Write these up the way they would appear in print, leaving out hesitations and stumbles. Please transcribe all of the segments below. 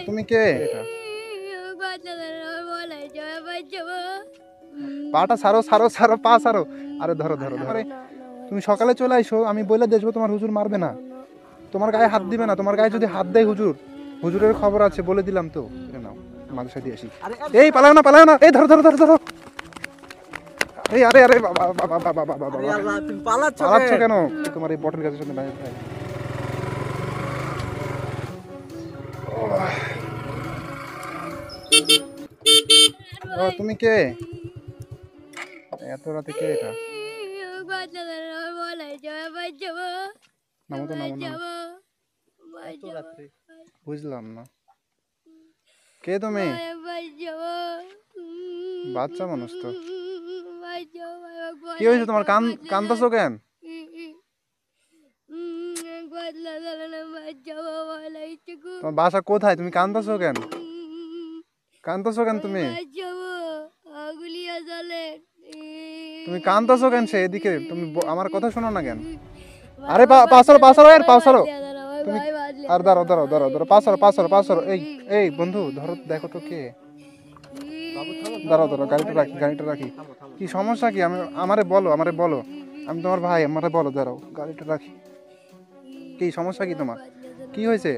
তুমি কে এটা? পাটা ছাড়ো ছাড়ো ছাড়ো, পা ছাড়ো। আরে ধরো ধরো ধরো। তুমি সকালে চলে আইসো, আমি বলে দেখবো তোমার হুজুর মারবে না, তোমার গায়ে হাত দিবে না। তোমার গায়ে যদি হাত দেয় হুজুর, হুজুরের খবর আছে, বলে দিলাম তো। নাও মাদ্রাসা দিয়ে আসি। এই পালাও না পালাও না, এই ধরো ধরো ধরো ধরো। এই আরে আরে বাবা বাবা বাবা বাবা বাবা, তুমি পালাচ্ছ পালাচ্ছ কেন? তোমার এই বটল গাছের সাথে বাইরে থাক। ও তুমি কে? এত রাতে কে এটা? নামো তো, নামো নামো। বুঝলাম না, কে তুমি? বাচ্চা মানুষ তো। কি হয়েছে তোমার? কান্দছো কেন? তোমার বাসা কোথায়? তুমি কান্দছো কেন? কান্দছো কেন তুমি? তুমি কান্দছো কেন? সে এদিকে, তুমি আমার কথা শোনো না কেন? আরে পাছারো পাছারো এর পাছারো। তুমি আর দাঁড়াও দাঁড়াও দাঁড়াও দাঁড়াও, পাছারো পাছারো পাছারো। এই এই বন্ধু ধরো, দেখো তো কে। দাঁড়াও দাঁড়াও, গাড়িটা রাখি, গাড়িটা রাখি। কি সমস্যা কি? আমারে বলো, আমারে বলো। আমি তোমার ভাই, আমারে বলো। দাঁড়াও, গাড়িটা রাখি। কি সমস্যা কি তোমার? কি হয়েছে?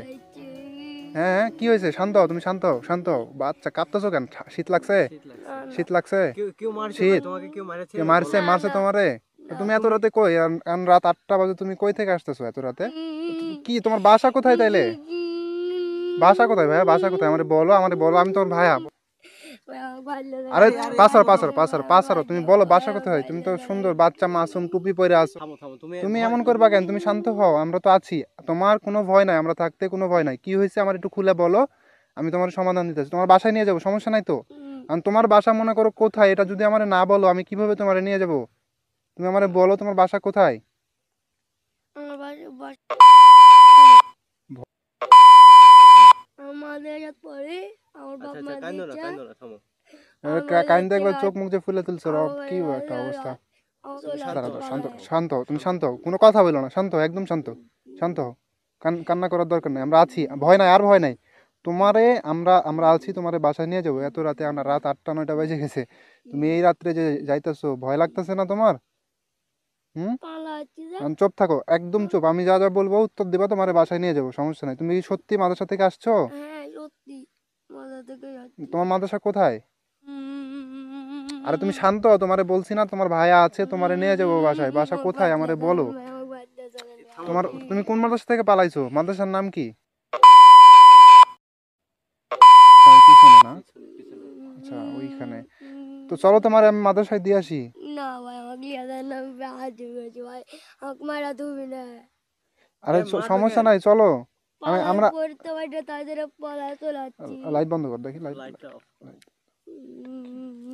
হ্যাঁ হ্যাঁ, কি হয়েছে? শান্ত হও, তুমি শান্ত হও, শান্ত হও। বাচ্চা কাঁপতেছো কেন? শীত লাগছে? শীত লাগছে? শীত? কে মারছে? মারছে তোমারে? তুমি এত রাতে কই? রাত 8টা বাজে, তুমি কই থেকে আসতেছো এত রাতে? কি তোমার বাসা কোথায় তাইলে? বাসা কোথায় ভাইয়া? বাসা কোথায়? আমারে বলো, আমারে বলো, আমি তোমার ভাইয়া। আরে পাছারো পাছারো পাছারো পাছারো, তুমি বলো বাসা কোথায়? তুমি তো সুন্দর বাচ্চা, মাসুম, টুপি পরে আছো। তুমি এমন করবা কেন? তুমি শান্ত হও, আমরা তো আছি। তোমার কোনো ভয় নাই, আমরা থাকতে কোনো ভয় নাই। কি হয়েছে আমার একটু খুলে বলো, আমি তোমার সমাধান দিতেছি। তোমার বাসায় নিয়ে যাবো, সমস্যা নাই তো। কারণ তোমার বাসা মনে করো কোথায়, এটা যদি আমার না বলো, আমি কিভাবে তোমার নিয়ে যাবো? তুমি আমারে বলো তোমার বাসা কোথায়। কাইন্দা একবার চোখ মুখ যে ফুলে তুলছো, কি একটা অবস্থা। দাঁড়াও দাঁড়াও, শান্ত শান্ত হও, তুমি শান্ত হও, কোনো কথা বলো না, শান্ত হও, একদম শান্ত, শান্ত হও। কান্না করার দরকার নেই, আমরা আছি, ভয় নাই, আর ভয় নাই। তোমারে আমরা আমরা আছি, তোমারে বাসায় নিয়ে যাবো। এত রাতে, আমরা রাত 8টা 9টা বেজে গেছে, তুমি এই রাত্রে যে যাইতেছো, ভয় লাগতেছে না তোমার? হুম, চুপ থাকো, একদম চুপ। আমি যা যা বলবো উত্তর দিবা, তোমার বাসায় নিয়ে যাবো, সমস্যা নাই। তুমি সত্যি মাদ্রাসা থেকে আসছো? তোমার মাদ্রাসা কোথায়? আরে তুমি শান্ত হও, তোমারে বলছি না তোমার ভাইয়া আছে, তোমারে নিয়ে যাবো বাসায়। বাসা কোথায় আমারে বলো। তুমি কোন মাদ্রাসা থেকে পালাইছো? মাদ্রাসার নাম কি? পিছনে না? আচ্ছা, ওইখানে। তো চলো, তোমার আমি মাদ্রাসায় দিয়ে আসি। না ভাই, আমাকে লিয়ে যান না, আমি হাত ধুয়েছি ভাই, আমাকে মারা তুমি না। আরে সমস্যা নাই, চলো। আমরা পড়তে পারি তাদের পড়ায় চলে যাচ্ছি। লাইট বন্ধ কর, দেখি লাইট।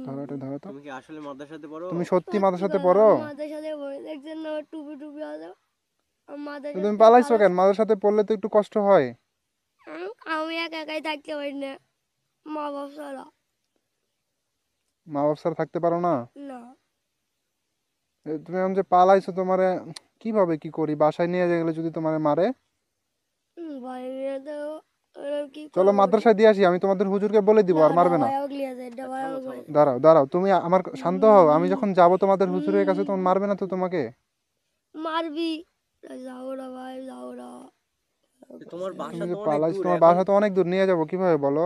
ধরো এটা, ধরো তো। তুমি কি আসলে মাদ্রাসাতে পড়ো? তুমি সত্যি মাদ্রাসাতে পড়ো? মাদ্রাসাতে পড়ি, দেখছেন না টুপি টুপি আছে। তুমি পালাইছো কেন? মাদ্রাসাতে পড়লে তো একটু কষ্ট হয়। আমি একা একাই থাকতে পারি না, মা বাবা ছাড়া। মা বাবা ছাড়া থাকতে পারো না? না। তুমি এখন যে পালাইছো, তোমারে কিভাবে কি করি? বাসায় নিয়ে গেলে যদি তোমারে মারে? চলো মাদ্রাসায় দিয়ে আসি, আমি তোমাদের হুজুরকে বলে দিব, আর মারবে না। দাঁড়াও দাঁড়াও, তুমি আমার শান্ত হও। আমি যখন যাব তোমাদের হুজুরের কাছে, তখন মারবে না তো তোমাকে? মারবি, যাও না ভাই, যাও না। তোমার বাসা তুমি যে তো অনেক পালাইছো, দূর, তোমার বাসা তো অনেক দূর, নিয়ে যাবো কিভাবে বলো?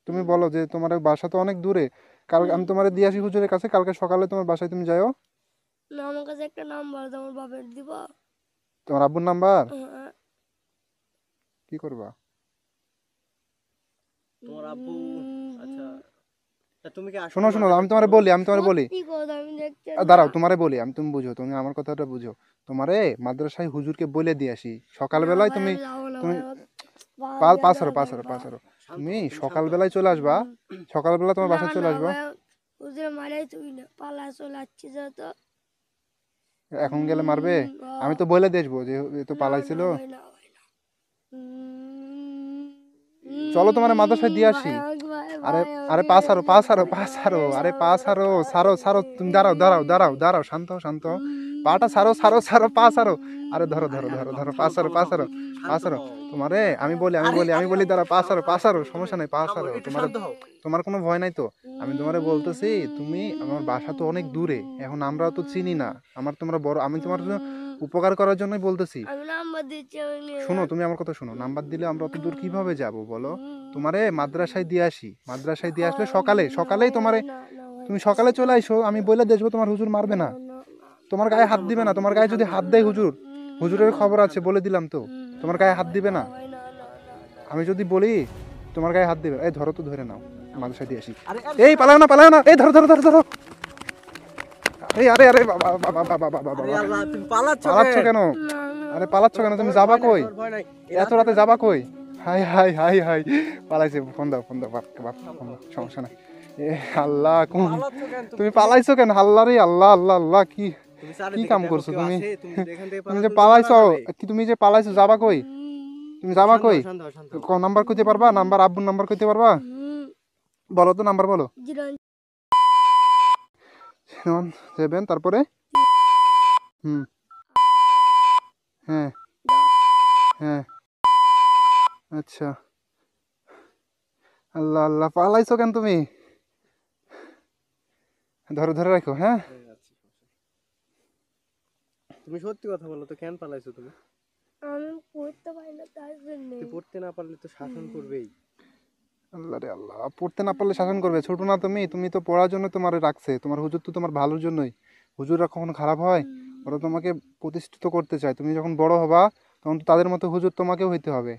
তুমি বলো যে তোমার বাসা তো অনেক দূরে। কাল আমি তোমারে দিয়ে আসি হুজুরের কাছে, কালকে সকালে তোমার বাসায় তুমি যাও। না, আমার কাছে একটা নাম্বার তোমার বাপের দিব। তোমার আব্বুর নাম্বার? কি করবা? তোমার আব্বু? আচ্ছা, তুমি কি শোনো শোনো, আমি তোমারে বলি, দাঁড়াও, তোমারে বলি, তুমি বুঝো, তুমি আমার কথাটা বুঝো। তোমারে মাদ্রাসায় হুজুরকে বলে দিয়ে আসি, সকালবেলায় তুমি তুমি পাঁচারো পাঁচারো পাঁচারো, তুমি সকালবেলায় চলে আসবা, সকালবেলা তোমার বাসায় চলে আসবা। এখন গেলে মারবে? আমি তো বলে দিয়ে আসবো যে এ তো পালাইছিল। চলো তোমার মাদ্রাসায় দিয়ে আসি। আরে আরে পাঁচারো পাঁচারো পাঁচারো, আরে পাঁচারো, ছাড়ো ছাড়ো, তুমি দাঁড়াও দাঁড়াও দাঁড়াও দাঁড়াও, শান্ত হও, শান্ত হও। পাটা ছাড়ো ছাড়ো ছাড়ো, পাঁচারো। আরে ধরো ধরো ধরো ধরো, পাঁচারো পাঁচারো পাঁচারো। তোমারে আমি বলি দাঁড়া পাসারো সমস্যা নাই পাসারো একটু তোমার শান্ত হও। তোমার কোনো ভয় নাই তো আমি তোমারে বলতেছি তুমি আমার বাসা তো অনেক দূরে এখন আমরাও তো চিনি না তোমরা বড় আমি তোমার জন্য উপকার করার জন্যই বলতেছি আমি নাম্বার দিচ্ছি আমি নিয়ে শোনো তুমি আমার কথা শোনো নাম্বার দিলে আমরা অত দূর কিভাবে যাব বলো তোমারে মাদ্রাসায় দিয়ে আসি মাদ্রাসায় দিয়ে আসলে সকালেই তোমারে না না ভাই তুমি সকালে চলে আইসো আমি বলে দেখবো তোমার হুজুর মারবে না না তোমার গায়ে হাত দিবে না তোমার গায়ে যদি হাত দেয় হুজুরের খবর আছে বলে দিলাম তো তোমার গায়ে হাত দিবে না ভাই না না না আমি যদি বলি তোমার গায়ে হাত দিবে এই ধরো তো ধরে নাও মাদ্রাসায় দিয়ে আসি আরে এই পালাও না এই ধরো আরে বাবা আরে আল্লাহ তুমি পালাচ্ছ পালাচ্ছ কেন আরে পালাচ্ছ কেন তুমি যাবা কই ভয় নাই এত রাতে যাবা কই হাই পালাইছে ফোন দাও বাপ ফোন দাও সমস্যা নাই এ আল্লাহ কোন পালাচ্ছ কেন তুমি পালাইছো কেন আল্লাহ কি তুমি কি কাম করছো তুমি এখান থেকে তুমি যে পালাইছো তুমি যে পালাইছো যাবা কই তুমি যাবা কই শান্ত হও, শান্ত হও। কোন নাম্বার কইতে পারবা নাম্বার আব্বুর নাম্বার কইতে পারবা বলো তো নাম্বার বলো 7 তারপরে হুম হ্যাঁ হ্যাঁ আচ্ছা আল্লাহ পালাইছো কেন তুমি ধরে রাখো হ্যাঁ তুমি সত্যি কথা বলো তো কেন পালাইছো তুমি আমি পড়তে পারি না তার জন্য তুই পড়তে না পারলে তো শাসন করবেই আল্লাহ পড়তে না পারলে শাসন করবে ছোট না তুমি তো পড়ার জন্য তোমার রাখছে তোমার হুজুর তো তোমার ভালোর জন্যই হুজুররা কখনো খারাপ হয় ওরা তোমাকে প্রতিষ্ঠিত করতে চায় তুমি যখন বড় হবা তখন তো তাদের মতো হুজুর তোমাকেও হইতে হবে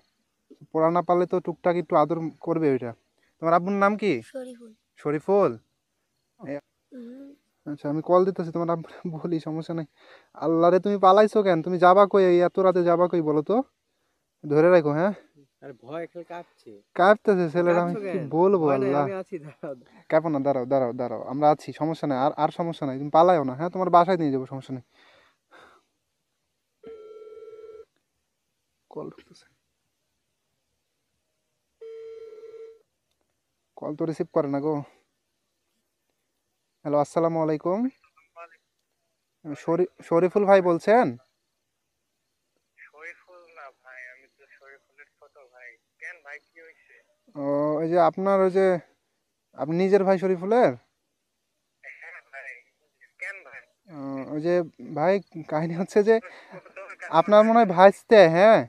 পড়া না পারলে তো টুকটাক একটু আদর করবে ওইটা তোমার আব্বুর নাম কি শরীফুল শরীফুল হুম, আচ্ছা আমি কল দিতেছি তোমার আব্বুর বলি সমস্যা নাই আল্লাহ রে তুমি পালাইছো কেন তুমি যাবা কই এই এত রাতে যাবা কই বলো তো ধরে রাখো হ্যাঁ আরে ভয় খেলে কাঁপছে কাঁপতেছে ছেলেরা আমি কাঁপছো কি কেন? বলবো ভয় নাই, আল্লাহ আমি আছি দাঁড়াও কাঁপো না দাঁড়াও আমরা আছি সমস্যা নাই আর সমস্যা নাই তুমি পালাইও না হ্যাঁ তোমার বাসায় নিয়ে যাবো সমস্যা নেই কল ঢুকতেছে কল তো রিসিভ করে না গো হ্যালো আসসালামু আলাইকুম শরীফুল ভাই বলছেন শরীফুল না ভাই, আমি তো শরীফুলের ছোট ভাই। কেন ভাই, কি হয়েছে? ও ওই যে আপনার ওই যে আপনি নিজের ভাই শরীফুলের হ্যাঁ ভাই, কেন ভাই? ওই যে ভাই কাহিনী হচ্ছে যে দরকার আপনার মনে হয় ভাইস্তে হ্যাঁ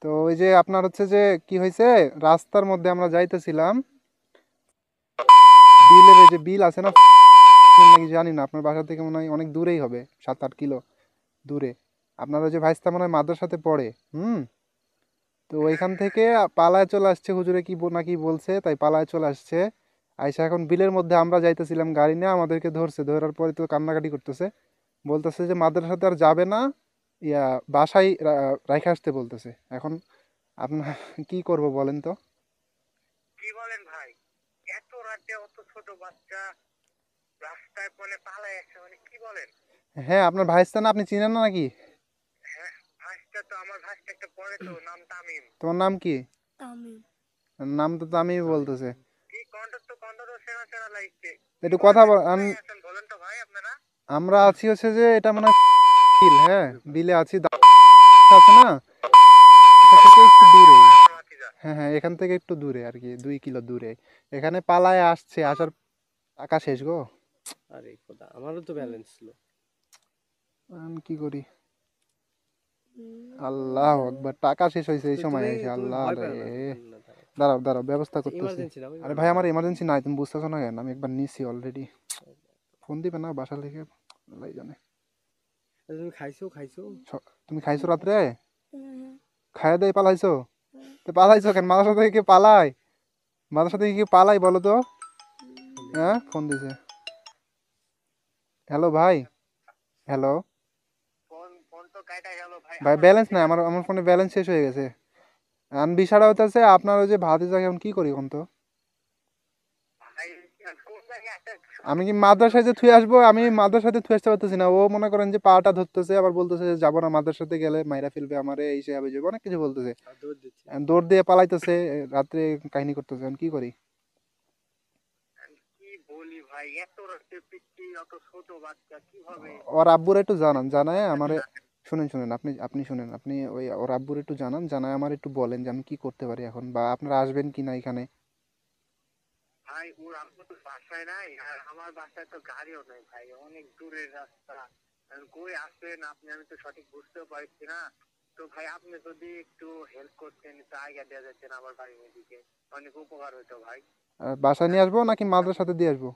তো ওই যে আপনার হচ্ছে যে কি হয়েছে রাস্তার মধ্যে আমরা যাইতেছিলাম বিলের এই যে বিল আছে না নাকি জানি না আপনার বাসা থেকে মনে হয় অনেক দূরেই হবে 7-8 কিলো দূরে আপনার ওই যে ভাইস্তা মনে হয় মাদ্রাসাতে পড়ে তো ওইখান থেকে পালায় চলে আসছে হুজুরে কি নাকি বলছে তাই পালায় চলে আসছে আইসা এখন বিলের মধ্যে আমরা যাইতেছিলাম গাড়ি নিয়ে আমাদেরকে ধরার পরে তো কান্নাকাটি করতেছে বলতেছে যে মাদ্রাসাতে আর যাবে না ইয়া বাসায় রাইখে আসতে বলতেছে এখন আপনার কি করব বলেন তো কি বলেন ভাই? এত রাতে অত ছোট বাচ্চা রাস্তায় মানে পালায় আসছে, মানে কি বলেন? হ্যাঁ আপনার ভাইস্তা না আপনি চিনেন না নাকি হ্যাঁ, ভাইটা তো আমার ভাইটা একটা পড়ে তো, নাম তামিম। তোমার নাম কি তামিম নাম তো আমি বলতেছে কি কণ্ঠ তো সেনা সেনা লাগছে। একটু কথা বলেন তো ভাই আপনারা। আমরা আছি হচ্ছে যে এটা মানে বিল হ্যাঁ বিলে আছি আছে না এটা থেকে একটু দূরে ভাতিজা, হ্যাঁ এখান থেকে একটু দূরে আর কি 2 কিলো দূরে এখানে পালায় আসছে আসার টাকা শেষ গো আরে খোদা আমারও তো ব্যালেন্স ছিল আমি কি করি আল্লাহ আকবার টাকা শেষ হয়েছে এই সময় এসে আল্লাহ রে দাঁড়াও ব্যবস্থা করতেছি ইমার্জেন্সি না আরে ভাই আমার এমার্জেন্সি নাই তুমি বুঝতেছো না কেন আমি একবার নিছি অলরেডি ফোন দিবে না বাসা থেকে আল্লাহই জানে তুমি খাইছো তুমি খাইছো রাত্রে খাইয়া দিয়ে পালাইছো তো পালাইছো কেন মাদ্রাসা থেকে কি পালায় মাদ্রাসা থেকে কি পালাই বলো তো হ্যাঁ ফোন দিছে হ্যালো ভাই হ্যালো ফোন তো কাটা গেল ভাই। ভাই ব্যালেন্স নাই আমার ফোনে ব্যালেন্স শেষ হয়ে গেছে আর বিষয়টা হচ্ছে আপনার ওই যে ভাতিজা এখন কি করি এখন তো ভাই, কোন জায়গায় একটা আমি কি মাদ্রাসায় যে থুয়ে আসবো আমি মাদ্রাসাতে থুয়ে আসতে পারতেছি না ও মনে করেন যে পাটা ধরতেছে আবার বলতেছে যে যাবো না মাদ্রাসাতে গেলে মাইরা ফেলবে আমারে এই সে হবে অনেক কিছু বলতেছে দৌড় দিচ্ছি দৌড় দিয়ে পালাইতেছে রাত্রে কাহিনী করতেছে এখন কি করি কি বলি ভাই, এত রাতে পিচ্ছি অত ছোট বাচ্চা কিভাবে? ওর আব্বুরা একটু জানায় আমারে শুনেন শুনেন, আপনি আপনি শুনেন, আপনি ওই ওর আব্বুর একটু জানান, জানায় আমার একটু বলেন যে আমি কি করতে পারি এখন, বা আপনারা আসবেন কি না এখানে। ভাই ওর আম্মু তো বাসায় নাই, আর আমার বাসায় তো গাড়িও নাই ভাই, অনেক দূরের রাস্তা। আর কই আসবেন আপনি, আমি তো সঠিক বুঝতেও পারছি না। তো ভাই আপনি যদি একটু হেল্প করতেন, একটু আইডিয়া দেওয়া যেতেন আমার বাড়ির এদিকে, অনেক উপকার হতো ভাই। বাসায় নিয়ে আসবো নাকি মাদ্রাসাতে দিয়ে আসবো?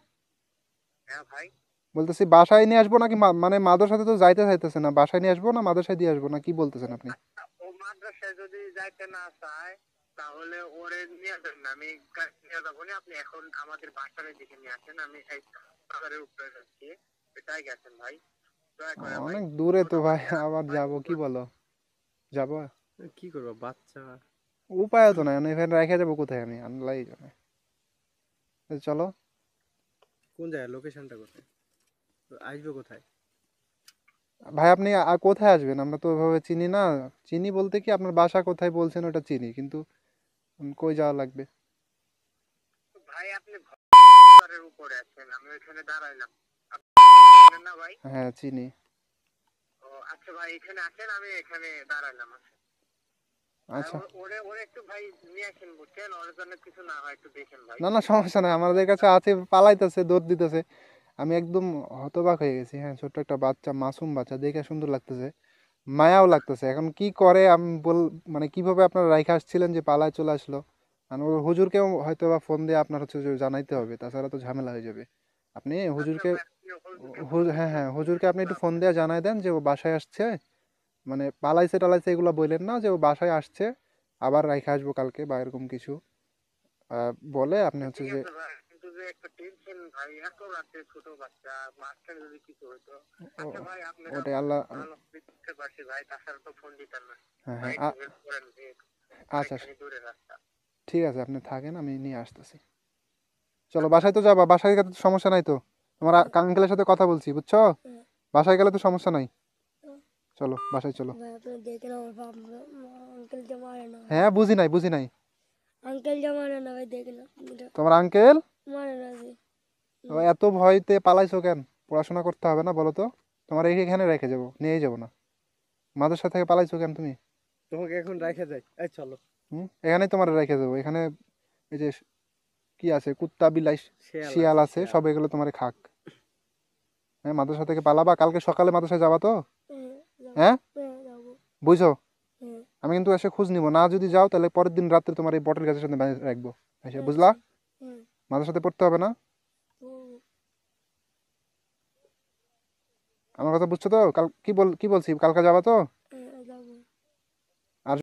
হ্যাঁ ভাই। বলতেছি বাসায় নিয়ে আসবো নাকি মানে মাদ্রাসাতে তো যাইতে চাইতেছে না, বাসায় নিয়ে আসবো না মাদ্রাসায় দিয়ে আসবো, না কি বলতেছেন আপনি? ও মাদ্রাসায় যদি যাইতে না চায় তাহলে ওরে নিয়ে যাবেন না, আমি নিয়ে যাবো না, আপনি এখন আমাদের বাসার দিকে নিয়ে আসেন, আমি এই পাহাড়ের উপরে যাচ্ছি, এটাই গেছেন ভাই, দয়া করে ভাই। অনেক দূরে ছোট তো ভাই, বাচ্চা আবার ভাই, যাব কি বলো? যাবো? কি করবো বাচ্চা? উপায় তো নাই, এখানে রেখে যাবো কোথায় আমি, আল্লাহ জানে। তো চলো। কোন জায়গায়, লোকেশনটা কোথায়, আসবে কোথায়? ভাই আপনি কোথায় আসবেন? আমরা তো ওইভাবে চিনি না। চিনি বলতে কি, আপনার বাসা কোথায় বলছেন ওটা চিনি, কিন্তু কই যাওয়া লাগবে? ভাই আপনি ঘরের উপরে আছেন, আমি ওইখানে দাঁড়াইলাম, আপনি জানেন না ভাই? হ্যাঁ চিনি। ও আচ্ছা ভাই, এখানে আসেন, আমি এখানে দাঁড়াইলাম, আচ্ছা। আর আচ্ছা। ওরে ওরে একটু ভাই নিয়ে আসেন, বুঝছেন, ওর জন্য কিছু না হয় একটু দেখেন ভাই। না না, সমস্যা নাই, আমাদের কাছে আছে, পালাইতেছে, দৌড় দিতেছে। আমি একদম হতবাক হয়ে গেছি। হ্যাঁ, ছোট্ট একটা বাচ্চা, মাসুম বাচ্চা, দেখে সুন্দর লাগতেছে, মায়াও লাগতেছে। এখন কি করে আমি মানে কিভাবে আপনারা রাইখা আসছিলেন যে পালায় চলে আসলো? আর ওর হুজুরকেও হয়তো বা ফোন দিয়ে আপনার হচ্ছে যে জানাইতে হবে, তাছাড়া তো ঝামেলা হয়ে যাবে। আপনি আচ্ছা হুজুরকে, ভাই, আপনি হুজুরকে বলবেন হ্যাঁ যে হ্যাঁ, একটু হুজুরকে আপনি একটু ফোন আপনার- দিয়ে জানাই দেন যে ও বাসায় আসছে। মানে পালাইছে টালাইছে এগুলো বললেন না, যে ও বাসায় আসছে, আবার রাইখা আসবো কালকে বা এরকম কিছু বলে আপনি হচ্ছে ঠিক যে। আছে ভাই, কিন্তু যে একটা টেনশন ভাই, এত রাতে ছোট বাচ্চা, মাঝখানে যদি কিছু হতো। আচ্ছা ও- ভাই, আপনার ওটাই আমি আল্লাহ। ভালো বুঝতে পারছি ভাই, তাছাড়া তো ফোন দিতেন না। হ্যাঁ ভাই হ্যাঁ, একটু হেল্প করেন যে, আচ্ছা অনেকখানি দূরে রাস্তা। ঠিক আছে, আপনি থাকেন, আমি নিয়ে আসতেছি। চলো, বাসায় তো যাবা, বাসায় গেলে তো সমস্যা নাই তো? তোমার আঙ্কেলের সাথে কথা বলছি, বুঝছো? হ্যাঁ। বাসায় গেলে তো সমস্যা নাই। হ্যাঁ। চলো বাসায় চলো। ভাই আপনি দেখেন আমার বাপ আঙ্কেল যে মারে না ভাই, হ্যাঁ বুঝি নাই, বুঝি নাই। আঙ্কেল যে মারে না ভাই, দেখেন আপনি এটা তোমার আঙ্কেল? মারে না যে। ও, এত ভয়তে পালাইছো কেন? পড়াশোনা করতে হবে না বলো তো? তোমার এখানে রেখে যাবো, নিয়ে যাবো না? মাদ্রাসা থেকে পালাইছো কেন তুমি? তোমাকে এখন রেখে যাই, এই চলো। এখানেই তোমার রেখে যাবো, এখানে এই যে কি আছে, কুত্তা বিলাই শেয়াল শিয়াল আছে, আছে, শেয়াল। সব এগুলো তোমার খাক। হ্যাঁ, মাদ্রাসা থেকে পালাবা, কালকে সকালে মাদ্রাসায় যাবা তো? হ্যাঁ যাবো, হ্যাঁ, হ্যাঁ যাবো, বুঝছো? হ্যাঁ। আমি কিন্তু এসে খোঁজ নিবো না, যদি যাও তাহলে পরের দিন রাত্রে তোমার এই বটের গাছের সাথে বাঁধি রাখবো এসে, বুঝলা? আচ্ছা। হ্যাঁ। মাদ্রাসাতে পড়তে হবে না? ও, আমার কথা বুঝছো তো? কাল কি বলছি, কালকে যাবা তো?